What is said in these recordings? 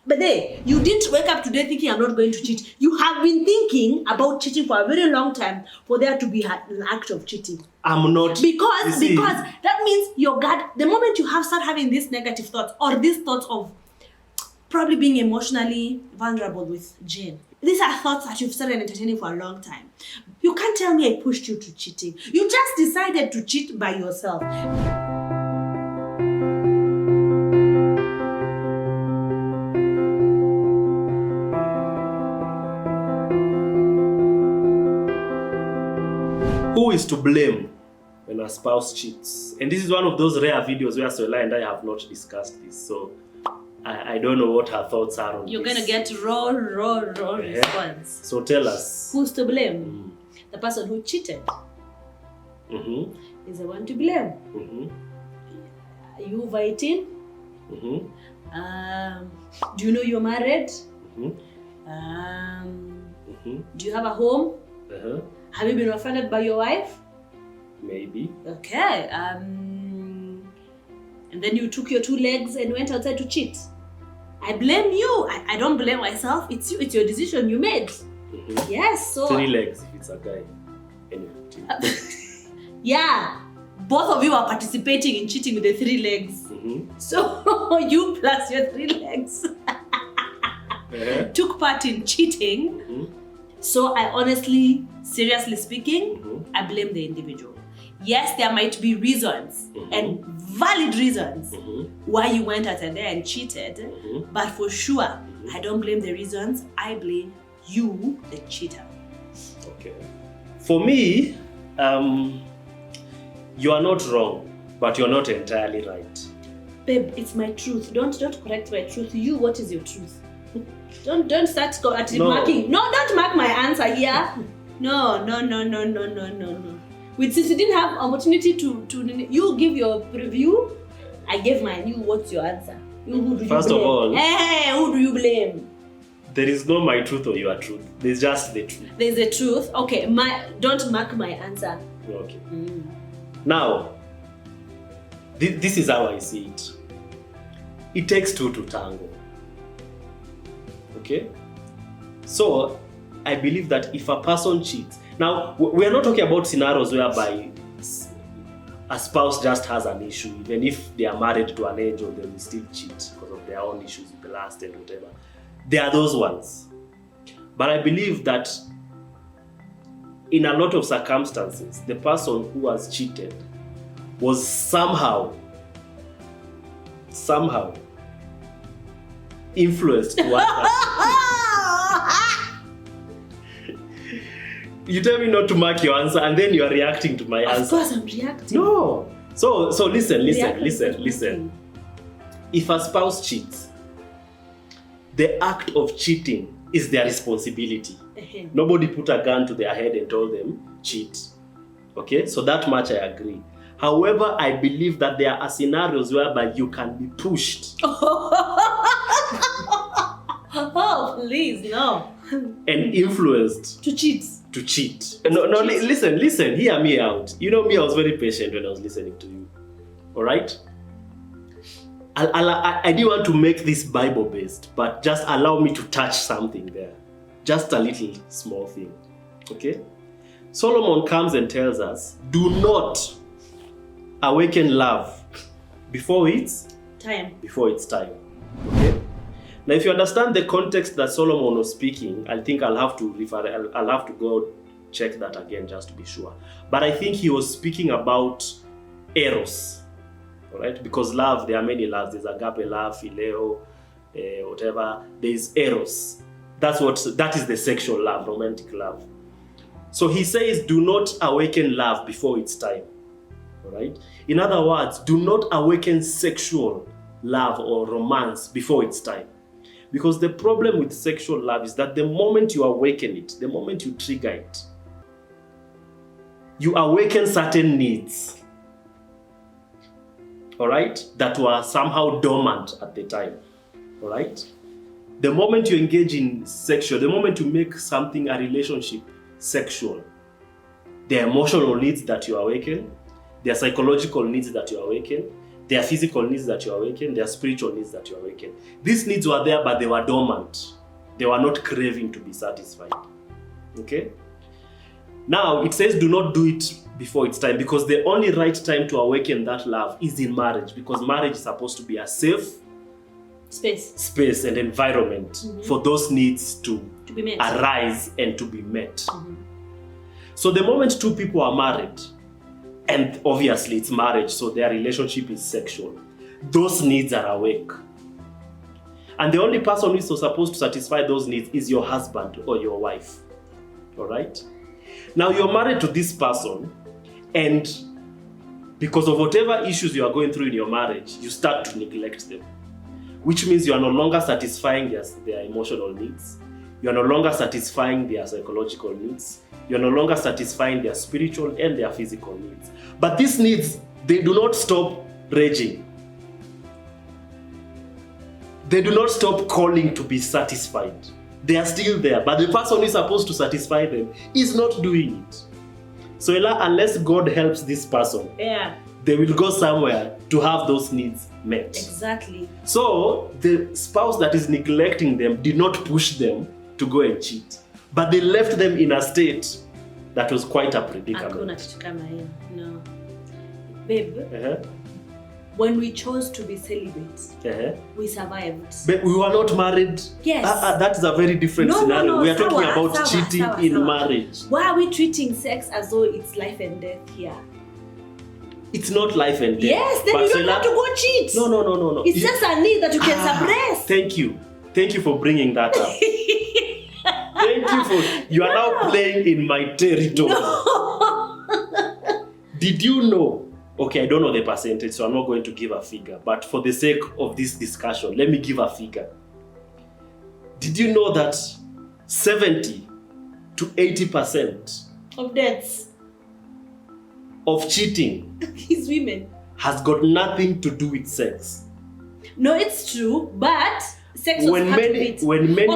But then, you didn't wake up today thinking I'm not going to cheat. You have been thinking about cheating for a very long time for there to be an act of cheating. I'm not. Because that means your gut, the moment you start having these negative thoughts or these thoughts of probably being emotionally vulnerable with Jane, these are thoughts that you've started entertaining for a long time. You can't tell me I pushed you to cheating. You just decided to cheat by yourself. Who is to blame when a spouse cheats? And this is one of those rare videos where Soila and I have not discussed this. So I don't know what her thoughts are on You're this. going to get raw response. So tell us. Who's to blame? The person who cheated is the one to blame. Are you fighting? Do you know you're married? Do you have a home? Have you been offended by your wife? Maybe. Okay. And then you took your 2 legs and went outside to cheat. I blame you. I don't blame myself. It's you. It's your decision you made. Yes. So 3 legs if it's a guy. Anyway. Yeah. Both of you are participating in cheating with the 3 legs. So you plus your 3 legs took part in cheating. So I honestly, seriously speaking, I blame the individual. Yes, there might be reasons and valid reasons why you went out there and cheated, but for sure, I don't blame the reasons. I blame you, the cheater. Okay. For me, you are not wrong, but you're not entirely right. Babe, it's my truth. Don't correct my truth. You, what is your truth? Don't start marking. No, don't mark my answer here. No. Since you didn't have opportunity to you give your preview, I gave mine. You, what's your answer? You, who do you First blame? of all, hey, who do you blame? There is no my truth or your truth. There's just the truth. There's the truth. Okay, don't mark my answer. Okay. Now, this is how I see it. It takes 2 to tango. Okay? So, I believe that if a person cheats, now we are not talking about scenarios whereby a spouse just has an issue, even if they are married to an angel, they will still cheat because of their own issues with the last and whatever. There are those ones. But I believe that in a lot of circumstances, the person who has cheated was somehow influenced towards that. You tell me not to mark your answer and then you are reacting to my answer. Of course I'm reacting. No. So listen. If a spouse cheats, the act of cheating is their responsibility. Nobody put a gun to their head and told them, cheat. Okay? So that much I agree. However, I believe that there are scenarios whereby you can be pushed. Oh, please, no. And influenced. To cheat. No, listen, hear me out. You know me, I was very patient when I was listening to you. Alright? I didn't want to make this Bible-based, but just allow me to touch something there. Just a little small thing. Okay? Solomon comes and tells us, do not awaken love before it's time. Okay? Now, if you understand the context that Solomon was speaking, I think I'll have to go check that again just to be sure. But I think he was speaking about eros, all right? Because love, there are many loves. There's agape love, phileo, whatever. There's eros. That is the sexual love, romantic love. So he says, do not awaken love before it's time, all right? In other words, do not awaken sexual love or romance before it's time. Because the problem with sexual love is that the moment you awaken it, the moment you trigger it, you awaken certain needs, all right, that were somehow dormant at the time, all right? The moment you engage in sexual, the moment you make something, a relationship, sexual, there are emotional needs that you awaken, there are psychological needs that you awaken, There are physical needs that you awaken, there are spiritual needs that you awaken. These needs were there, but they were dormant. They were not craving to be satisfied. Okay? Now, it says do not do it before it's time, because the only right time to awaken that love is in marriage, because marriage is supposed to be a safe space and environment for those needs to be met. Arise and to be met. So the moment two people are married, and obviously it's marriage, so their relationship is sexual, those needs are awake. And the only person who is supposed to satisfy those needs is your husband or your wife. All right? Now you're married to this person, and because of whatever issues you are going through in your marriage, you start to neglect them. Which means you are no longer satisfying their emotional needs. You are no longer satisfying their psychological needs. You are no longer satisfying their spiritual and their physical needs. But these needs, they do not stop raging. They do not stop calling to be satisfied. They are still there, but the person who is supposed to satisfy them is not doing it. So unless God helps this person, they will go somewhere to have those needs met. Exactly. So the spouse that is neglecting them did not push them to go and cheat, but they left them in a state that was quite a predicament. No. Babe, when we chose to be celibate, we survived. But we were not married. Yes. That is a very different scenario. No, we are talking about cheating in marriage. Why are we treating sex as though it's life and death here? It's not life and death. Yes, then you don't have to go cheat. No. It's just a need that you can suppress. Thank you for bringing that up. You are now playing in my territory. No. Did you know? Okay, I don't know the percentage, so I'm not going to give a figure. But for the sake of this discussion, let me give a figure. Did you know that 70 to 80% of deaths of cheating is women has got nothing to do with sex? No, it's true, but sex was when many when many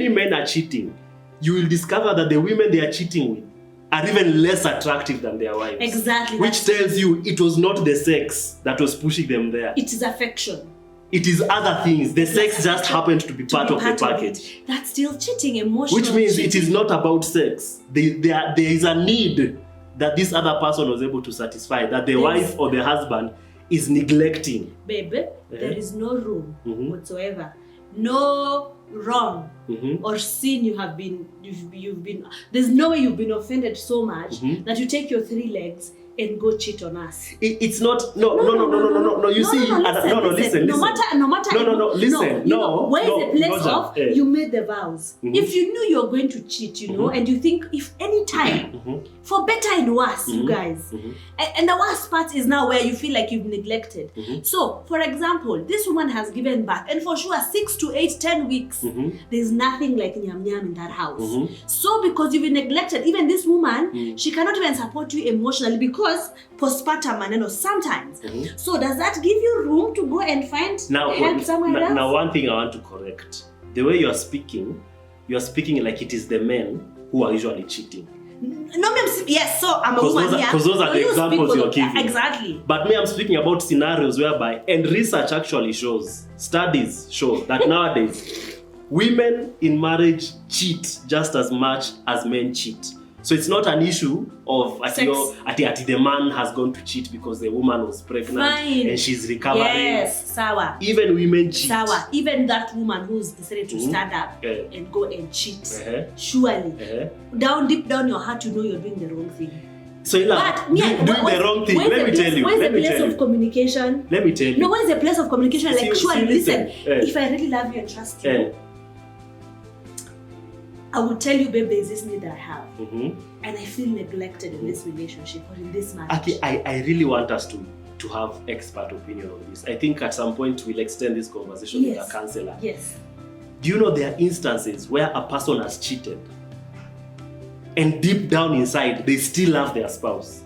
men are cheating, you will discover that the women they are cheating with are even less attractive than their wives. Exactly. Which tells you it was not the sex that was pushing them there. It is affection. It is other things. The sex just happened to be part of the package. That's still cheating, emotional. Which means cheating. It is not about sex. There is a need that this other person was able to satisfy, that the wife or the husband is neglecting. Baby, there is no room whatsoever. No wrong or sin you've been there's no way you've been offended so much that you take your 3 legs and go cheat on us. It's not no. You see, listen. Where is the place of you made the vows? If you knew you were going to cheat, and you think if any time, for better and worse, you guys, and the worst part is now where you feel like you've neglected. So, for example, this woman has given birth, and for sure 6 to 8, 10 weeks, there's nothing like nyam nyam in that house. So, because you've been neglected, even this woman, she cannot even support you emotionally because postpartum maneno sometimes. So does that give you room to go and find help somewhere else? Now one thing I want to correct. The way you are speaking like it is the men who are usually cheating. No, yes, so I'm a woman here. Because those are the examples you're giving. Exactly. But me, I'm speaking about scenarios whereby, and research actually shows, studies show that nowadays, women in marriage cheat just as much as men cheat. So it's not an issue of the man has gone to cheat because the woman was pregnant and she's recovering. Yes, sawa. Even women cheat. Sawa. Even that woman who's decided to stand up and go and cheat. Surely. Deep down your heart, you know you're doing the wrong thing. So doing the wrong thing. Let me tell you. Where's the place of communication? Let me tell you. No, where's the place of communication? Surely, listen. If I really love you and trust you, I will tell you, babe, there's this need that I have. And I feel neglected in this relationship or in this marriage. Okay, I really want us to have expert opinion on this. I think at some point we'll extend this conversation with a counselor. Yes. Do you know there are instances where a person has cheated and deep down inside they still love their spouse?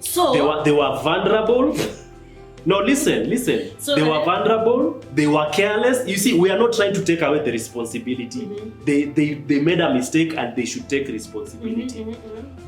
So they were vulnerable. No, listen. So they were vulnerable, they were careless. You see, we are not trying to take away the responsibility. They made a mistake and they should take responsibility.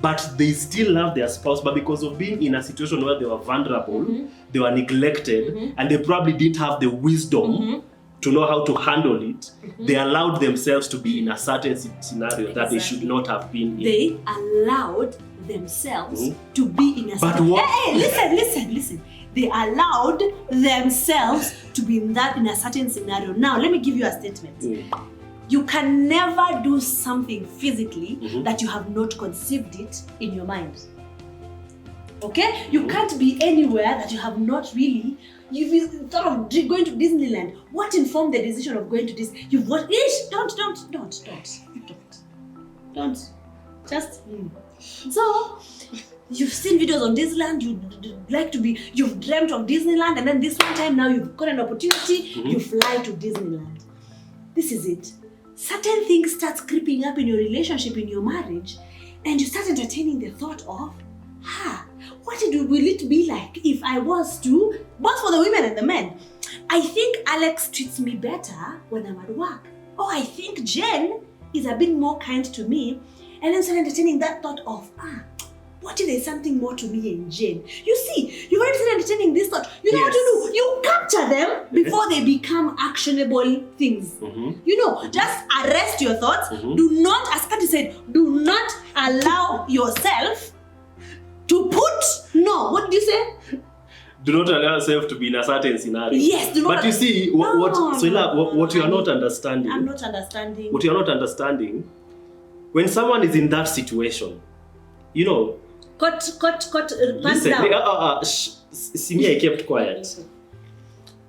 But they still love their spouse, but because of being in a situation where they were vulnerable, they were neglected, and they probably didn't have the wisdom to know how to handle it, they allowed themselves to be in a certain scenario that they should not have been in. They allowed themselves to be in a But certain... what? Hey, listen. They allowed themselves to be in a certain scenario. Now, let me give you a statement. You can never do something physically that you have not conceived it in your mind. Okay? You can't be anywhere that you have not really... You've thought of going to Disneyland. What informed the decision of going to this? You've what? Don't. Just... So... You've seen videos on Disneyland, you've dreamt of Disneyland, and then this one time now you've got an opportunity, you fly to Disneyland. This is it. Certain things start creeping up in your relationship, in your marriage, and you start entertaining the thought of, what will it be like if I was to, both for the women and the men. I think Alex treats me better when I'm at work. Or I think Jen is a bit more kind to me, and then start entertaining that thought of, what if there's something more to me and Jane? You see, you've already started entertaining this thought. You know what to do? You capture them before they become actionable things. Just arrest your thoughts. Do not, as Kati said, do not allow yourself to what did you say? Do not allow yourself to be in a certain scenario. Yes, do not. But you see, what you are not understanding. I'm not understanding. What you are not understanding, when someone is in that situation, Listen, down. Simi, I kept quiet.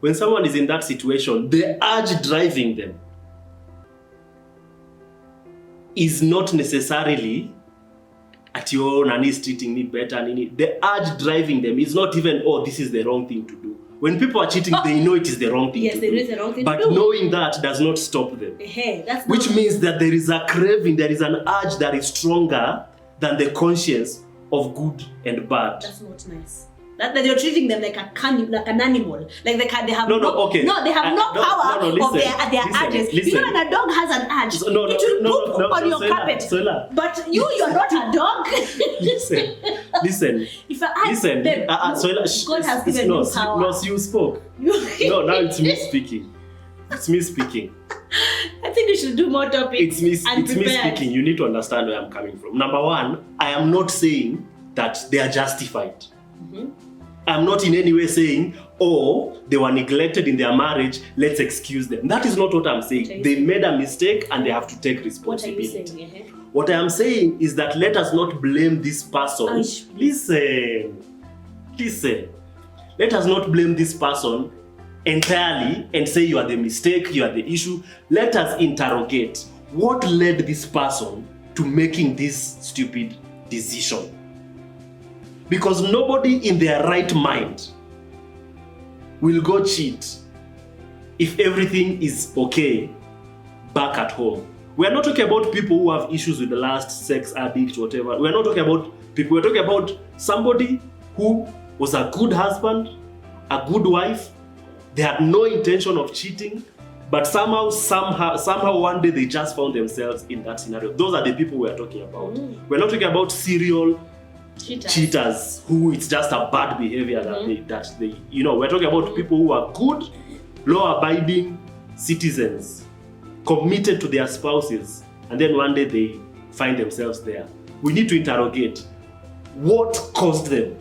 When someone is in that situation, the urge driving them is not necessarily at your Nani is treating me better. The urge driving them is not even, this is the wrong thing to do. When people are cheating, they know it is the wrong thing to do. Yes, they know it's the wrong thing to do. But knowing that does not stop them. Which means that there is a craving, there is an urge that is stronger than the conscience of good and bad. That's not nice. That you're treating them like an animal. Like they have they have no power of their urges. Listen. When a dog has an urge, it will poop on your carpet. Soila. But you're not a dog. Listen. If I listen. Soila, God has given you power. No, you spoke. No, now it's me speaking. It's me speaking. I think we should do more topics. It's me speaking. You need to understand where I'm coming from. Number one, I am not saying that they are justified. I'm not in any way saying, they were neglected in their marriage, let's excuse them. That is not what I'm saying. They made a mistake and they have to take responsibility. What are you saying? What I am saying is that let us not blame this person. Listen. Let us not blame this person entirely and say you are the mistake, you are the issue. Let us interrogate what led this person to making this stupid decision. Because nobody in their right mind will go cheat if everything is okay back at home. We are not talking about people who have issues with the last, sex addict, whatever. We are not talking about people. We're talking about somebody who was a good husband, a good wife. They had no intention of cheating, but somehow one day they just found themselves in that scenario. Those are the people we are talking about. We're not talking about serial cheaters who it's just a bad behavior that they we're talking about people who are good, law-abiding citizens, committed to their spouses, and then one day they find themselves there. We need to interrogate what caused them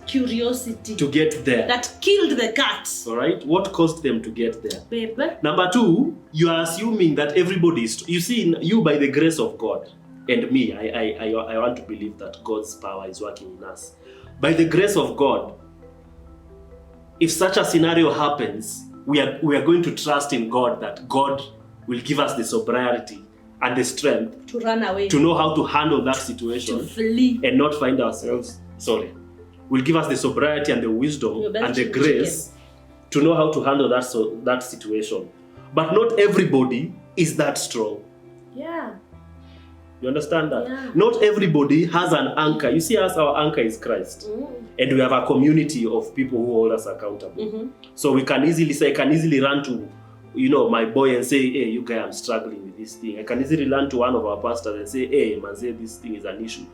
curiosity to get there. That killed the cat. Alright? What caused them to get there? Babe. Number two, you are assuming that everybody is, you see, you by the grace of God, and me, I want to believe that God's power is working in us. By the grace of God, if such a scenario happens, we are going to trust in God that God will give us the sobriety and the strength to run away, to know how to handle that situation, to flee, and not find ourselves, will give us the sobriety and the wisdom and the grace to know how to handle that situation. But not everybody is that strong. Yeah. You understand that? Yeah. Not everybody has an anchor. You see, us, our anchor is Christ. And we have a community of people who hold us accountable. So we can easily say, I can easily run to, my boy and say, hey, you guy, I'm struggling with this thing. I can easily run to one of our pastors and say, hey, man, say this thing is an issue.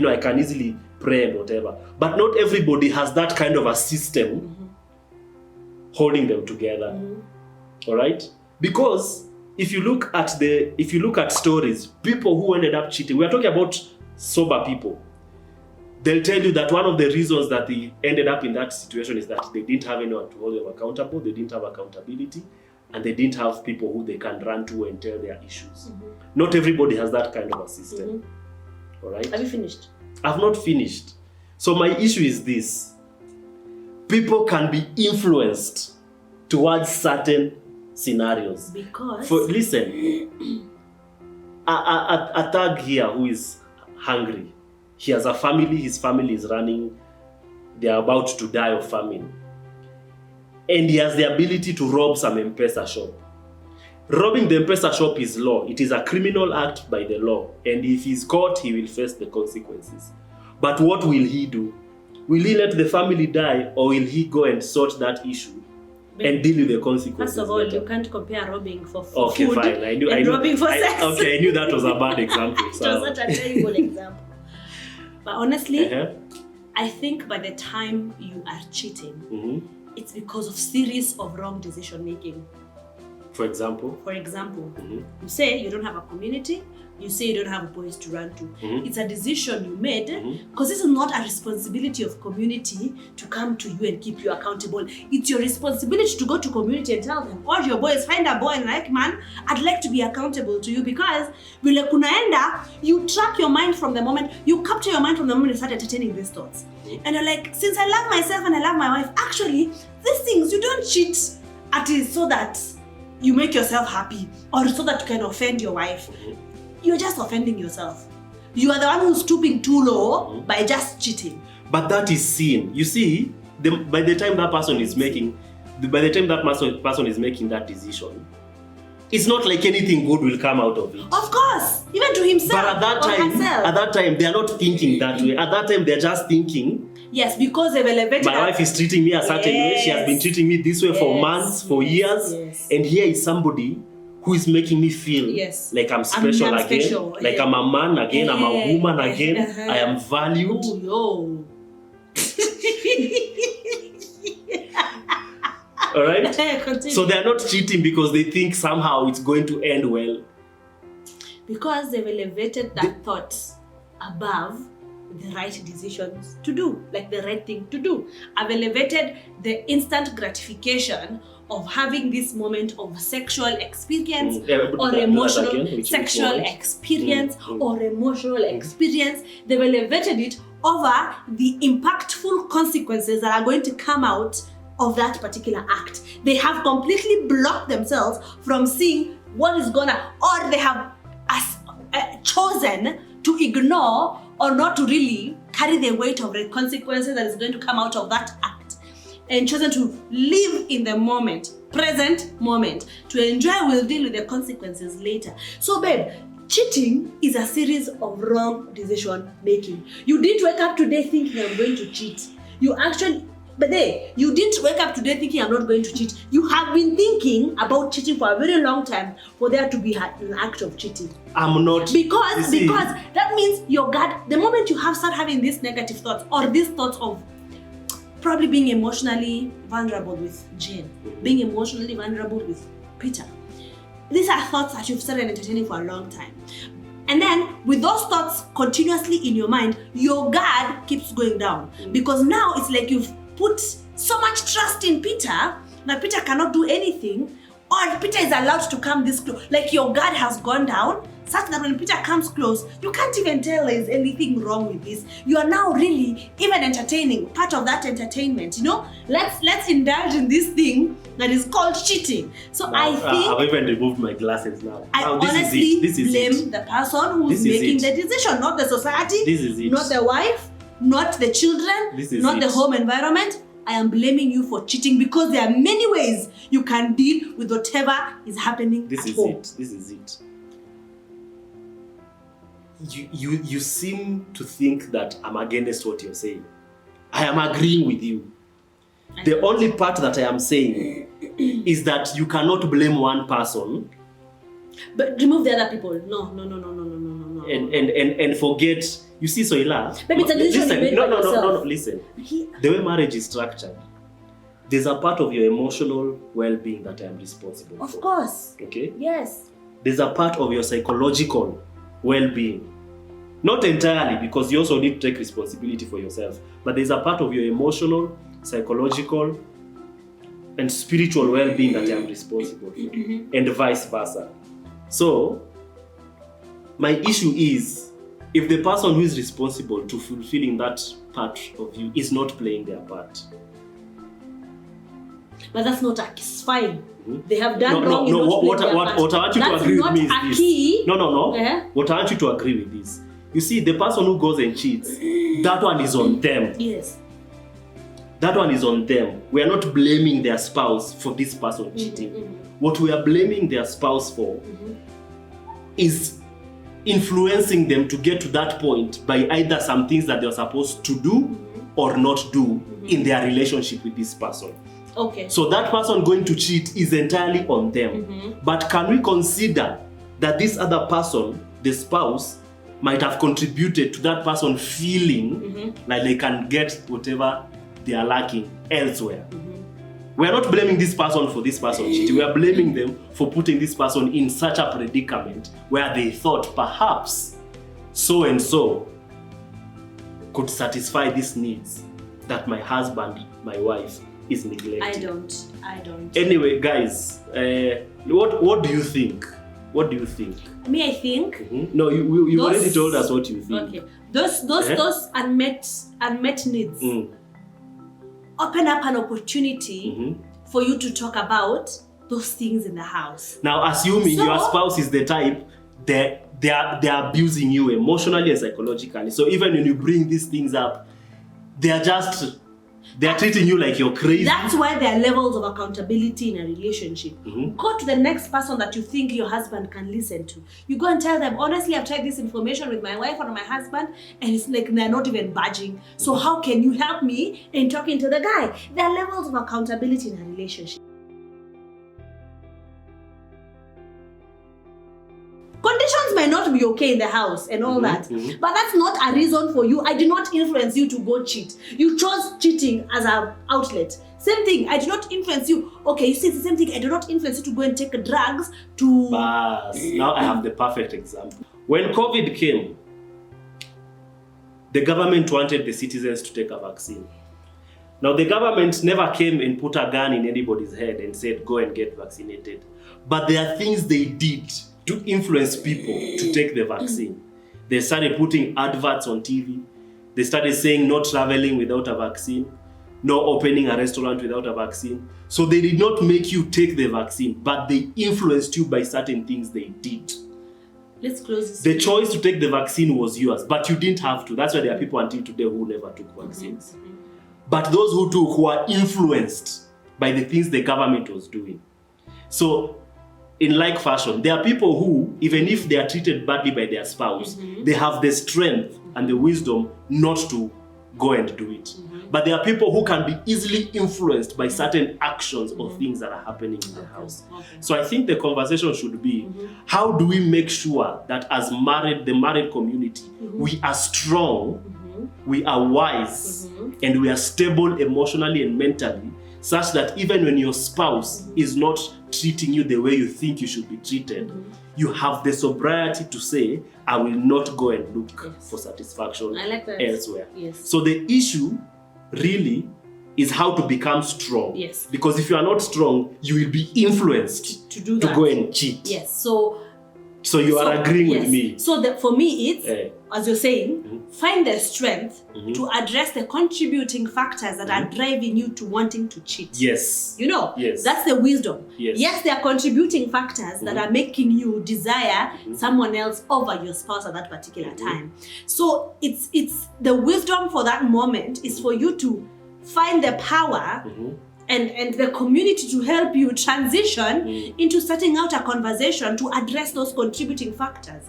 I can easily pray and whatever. But not everybody has that kind of a system holding them together. All right? Because if you look at stories, people who ended up cheating, we are talking about sober people. They'll tell you that one of the reasons that they ended up in that situation is that they didn't have anyone to hold them accountable, they didn't have accountability, and they didn't have people who they can run to and tell their issues. Not everybody has that kind of a system. All right? Have you finished? I've not finished. So my issue is this. People can be influenced towards certain scenarios. Because listen, a thug here who is hungry, he has a family, his family is running, they are about to die of famine. And he has the ability to rob some M-Pesa shop. Robbing the M-Pesa shop is law. It is a criminal act by the law. And if he's caught, he will face the consequences. But what will he do? Will he let the family die, or will he go and sort that issue and deal with the consequences? First of all, later? you can't compare robbing for food okay, fine. I knew, robbing for sex. Okay, I knew that was a bad example. It was such a terrible example. But honestly, I think by the time you are cheating, it's because of series of wrong decision making. For example, you say you don't have a community, you say you don't have a place to run to. It's a decision you made, because this is not a responsibility of community to come to you and keep you accountable. It's your responsibility to go to community and tell them, all your boys, find a boy and like, man, I'd like to be accountable to you, because vile kunaenda, you track your mind from the moment, you capture your mind from the moment you start entertaining these thoughts. And you're like, since I love myself and I love my wife, actually, these things, you don't cheat at it so that you make yourself happy or so that you can offend your wife. You're just offending yourself. You are the one who's stooping too low by just cheating. But that is sin. You see, by the time that person is making that decision, it's not like anything good will come out of it. Of course, even to himself. But at that time, they are not thinking that way. At that time, they're just thinking, yes, because they've elevated. My wife is treating me a certain way. She has been treating me this way for months, for years. And here is somebody who is making me feel like I'm special again. Like I'm a man again, I'm a woman again. I am valued. Oh, All right? So they're not cheating because they think somehow it's going to end well. Because they've elevated that thought above the right decisions to do, like the right thing to do. I've elevated the instant gratification of having this moment of sexual experience or emotional sexual experience or emotional experience. They've elevated it over the impactful consequences that are going to come out of that particular act. They have completely blocked themselves from seeing what is gonna, or they have chosen to ignore or not to really carry the weight of the consequences that is going to come out of that act, and chosen to live in the moment, present moment, to enjoy, will deal with the consequences later. So babe, cheating is a series of wrong decision making. You didn't wake up today thinking I'm going to cheat. You didn't wake up today thinking I'm not going to cheat. You have been thinking about cheating for a very long time for there to be an act of cheating. I'm not. Because that means your gut, the moment you start having these negative thoughts or these thoughts of probably being emotionally vulnerable with Jane, being emotionally vulnerable with Peter, these are thoughts that you've started entertaining for a long time. And then with those thoughts continuously in your mind, your guard keeps going down. Because now it's like you've put so much trust in Peter that Peter cannot do anything, or Peter is allowed to come this close. Like your guard has gone down, such that when Peter comes close, you can't even tell there is anything wrong with this. You are now really even entertaining, part of that entertainment, Let's indulge in this thing that is called cheating. So now, I think I've even removed my glasses now. I honestly blame the person who's making the decision, not the society, not the wife, not the children, not the home environment. I am blaming you for cheating because there are many ways you can deal with whatever is happening at home. This is it. you seem to think that I'm against what you're saying. I am agreeing with you. The only part that I am saying is that you cannot blame one person. But remove the other people. No. And forget. You see, Soila. Maybe it's a decision you made by yourself. No. Listen. The way marriage is structured, there's a part of your emotional well-being that I am responsible for. Of course. Okay? Yes. There's a part of your psychological well-being. Not entirely, because you also need to take responsibility for yourself. But there's a part of your emotional, psychological, and spiritual well-being that I am responsible for. And vice versa. So, my issue is, if the person who is responsible to fulfilling that part of you is not playing their part. But that's not a kiss. Fine. They have done wrong. What I want you to agree with me is this. Key. No. What I want you to agree with this. You see, the person who goes and cheats, that one is on them. Yes. That one is on them. We are not blaming their spouse for this person cheating. What we are blaming their spouse for is influencing them to get to that point by either some things that they're supposed to do or not do in their relationship with this person. Okay. So that person going to cheat is entirely on them. But can we consider that this other person, the spouse, might have contributed to that person feeling like they can get whatever they are lacking elsewhere? We are not blaming this person for this person cheating. We are blaming them for putting this person in such a predicament where they thought perhaps so and so could satisfy these needs that my husband, my wife is neglecting. I don't. Anyway, guys, what do you think? What do you think? Me, I think. No, you already told us what you think. Okay. Those unmet needs open up an opportunity for you to talk about those things in the house. Now, assuming your spouse is the type that they are abusing you emotionally and psychologically. So even when you bring these things up, they are treating you like you're crazy. That's why there are levels of accountability in a relationship. Go to the next person that you think your husband can listen to. You go and tell them, honestly, I've tried this information with my wife or my husband, and it's like they're not even budging. So how can you help me in talking to the guy? There are levels of accountability in a relationship. Conditions might not be okay in the house and all that, but that's not a reason for you. I did not influence you to go cheat. You chose cheating as an outlet. Same thing, I did not influence you. Okay, you see, it's the same thing. I did not influence you to go and take drugs to... But now I have the perfect example. When COVID came, the government wanted the citizens to take a vaccine. Now, the government never came and put a gun in anybody's head and said, go and get vaccinated. But there are things they did to influence people to take the vaccine. They started putting adverts on TV. They started saying no traveling without a vaccine, no opening a restaurant without a vaccine. So they did not make you take the vaccine, but they influenced you by certain things they did. Let's close this. The choice to take the vaccine was yours, but you didn't have to. That's why there are people until today who never took vaccines. But those who took were influenced by the things the government was doing. So, in like fashion, there are people who, even if they are treated badly by their spouse, they have the strength and the wisdom not to go and do it. But there are people who can be easily influenced by certain actions or things that are happening in the house. So I think the conversation should be, how do we make sure that as the married community, we are strong, we are wise, and we are stable emotionally and mentally, such that even when your spouse is not treating you the way you think you should be treated, you have the sobriety to say, I will not go and look for satisfaction elsewhere. So the issue really is how to become strong. Because if you are not strong, you will be influenced to go and cheat. So you are agreeing with me. So for me, it's, as you're saying, find the strength to address the contributing factors that are driving you to wanting to cheat. You know, that's the wisdom. Yes, there are contributing factors that are making you desire someone else over your spouse at that particular time. So it's the wisdom for that moment is for you to find the power and the community to help you transition into starting out a conversation to address those contributing factors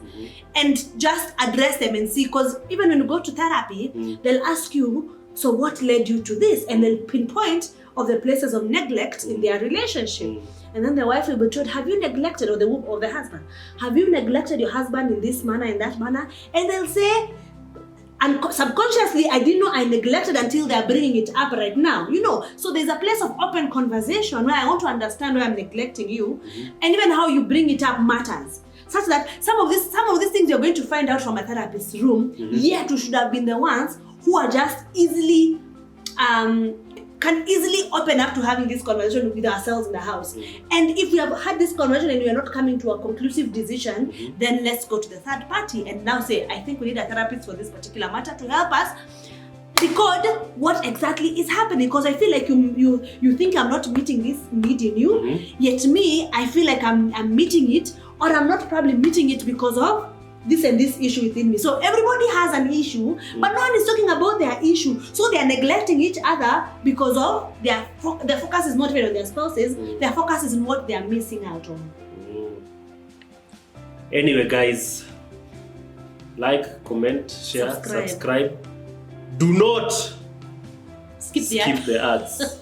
and just address them and see. Because even when you go to therapy, they'll ask you, so what led you to this? And they'll pinpoint of the places of neglect in their relationship. And then the wife will be told, have you neglected, or the husband, have you neglected your husband in this manner, in that manner? And they'll say, and subconsciously, I didn't know I neglected until they're bringing it up right now. So there's a place of open conversation where I want to understand where I'm neglecting you, and even how you bring it up matters. Such that some of these things you're going to find out from a therapist's room, yet we should have been the ones who are just easily can easily open up to having this conversation with ourselves in the house. And if we have had this conversation and we are not coming to a conclusive decision, then let's go to the third party and now say, I think we need a therapist for this particular matter to help us decode what exactly is happening. Because I feel like you think I'm not meeting this need in you, yet me, I feel like I'm meeting it, or I'm not probably meeting it because of this and this issue within me. So everybody has an issue, but no one is talking about their issue. So they are neglecting each other because of their focus is not even on their spouses. Their focus is on what they are missing out on. Anyway, guys, like, comment, share, subscribe. Do not skip the ads.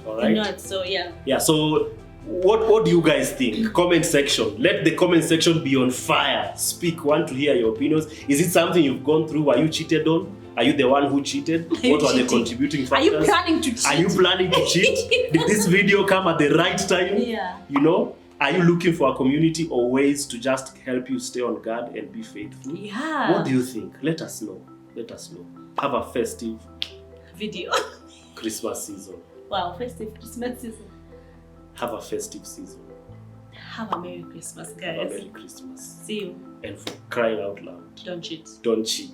All right. Not so yeah. Yeah. So. What do you guys think? Comment section. Let the comment section be on fire. Speak. Want to hear your opinions. Is it something you've gone through? Are you cheated on? Are you the one who cheated? What are the contributing factors? Are you planning to cheat? Are you planning to cheat? Did this video come at the right time? Yeah. Are you looking for a community or ways to just help you stay on guard and be faithful? Yeah. What do you think? Let us know. Have a festive video. Christmas season. Wow, festive Christmas season. Have a festive season. Have a Merry Christmas, guys. Have a Merry Christmas. See you. And for crying out loud, don't cheat. Don't cheat.